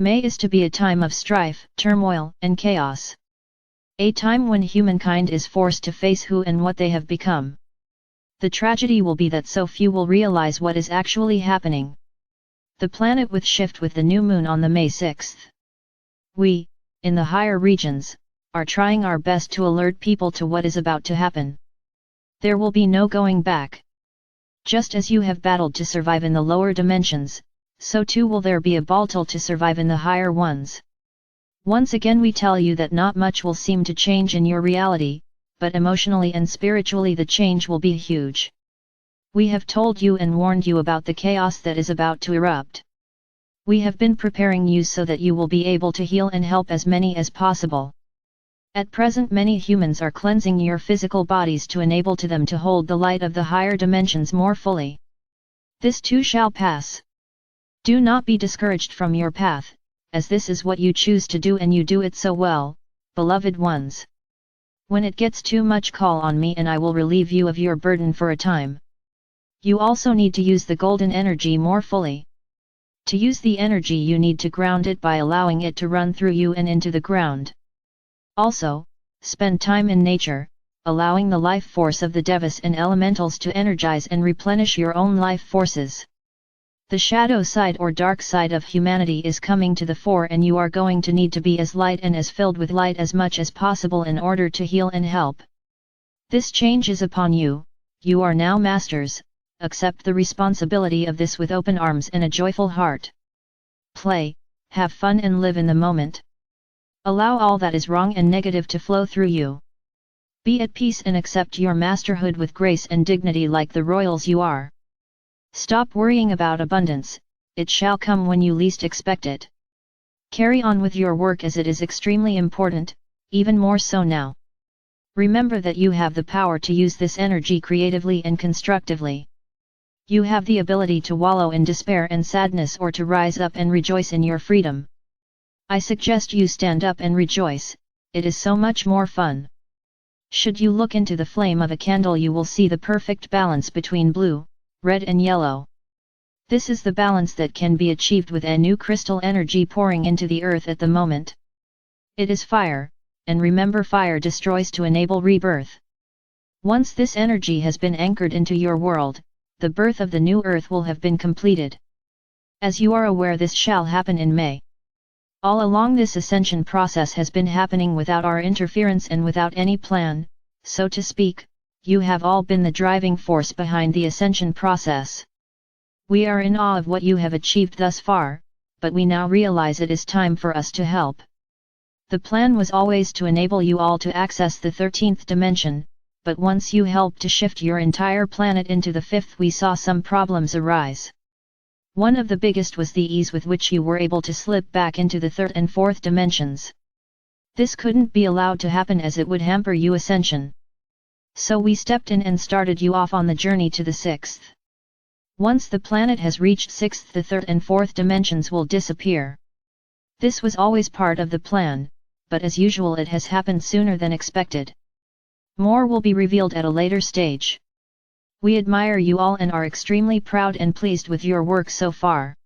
May is to be a time of strife, turmoil, and chaos. A time when humankind is forced to face who and what they have become. The tragedy will be that so few will realize what is actually happening. The planet with shift with the new moon on the May 6th. We, in the higher regions, are trying our best to alert people to what is about to happen. There will be no going back. Just as you have battled to survive in the lower dimensions, so too will there be a battle to survive in the higher ones. Once again we tell you that not much will seem to change in your reality, but emotionally and spiritually the change will be huge. We have told you and warned you about the chaos that is about to erupt. We have been preparing you so that you will be able to heal and help as many as possible. At present many humans are cleansing your physical bodies to enable to them to hold the light of the higher dimensions more fully. This too shall pass. Do not be discouraged from your path, as this is what you choose to do and you do it so well, beloved ones. When it gets too much, call on me and I will relieve you of your burden for a time. You also need to use the golden energy more fully. To use the energy you need to ground it by allowing it to run through you and into the ground. Also, spend time in nature, allowing the life force of the devas and elementals to energize and replenish your own life forces. The shadow side or dark side of humanity is coming to the fore and you are going to need to be as light and as filled with light as much as possible in order to heal and help. This change is upon you, you are now masters, accept the responsibility of this with open arms and a joyful heart. Play, have fun and live in the moment. Allow all that is wrong and negative to flow through you. Be at peace and accept your masterhood with grace and dignity like the royals you are. Stop worrying about abundance, it shall come when you least expect it. Carry on with your work as it is extremely important, even more so now. Remember that you have the power to use this energy creatively and constructively. You have the ability to wallow in despair and sadness or to rise up and rejoice in your freedom. I suggest you stand up and rejoice, it is so much more fun. Should you look into the flame of a candle you will see the perfect balance between blue, red and yellow. This is the balance that can be achieved with a new crystal energy pouring into the earth at the moment. It is fire, and remember fire destroys to enable rebirth. Once this energy has been anchored into your world, the birth of the new earth will have been completed. As you are aware, this shall happen in May. All along this ascension process has been happening without our interference and without any plan, so to speak. You have all been the driving force behind the ascension process. We are in awe of what you have achieved thus far, but we now realize it is time for us to help. The plan was always to enable you all to access the 13th dimension, but once you helped to shift your entire planet into the 5th, we saw some problems arise. One of the biggest was the ease with which you were able to slip back into the 3rd and 4th dimensions. This couldn't be allowed to happen as it would hamper your ascension. So we stepped in and started you off on the journey to the 6th. Once the planet has reached 6th, the 3rd and 4th dimensions will disappear. This was always part of the plan, but as usual it has happened sooner than expected. More will be revealed at a later stage. We admire you all and are extremely proud and pleased with your work so far.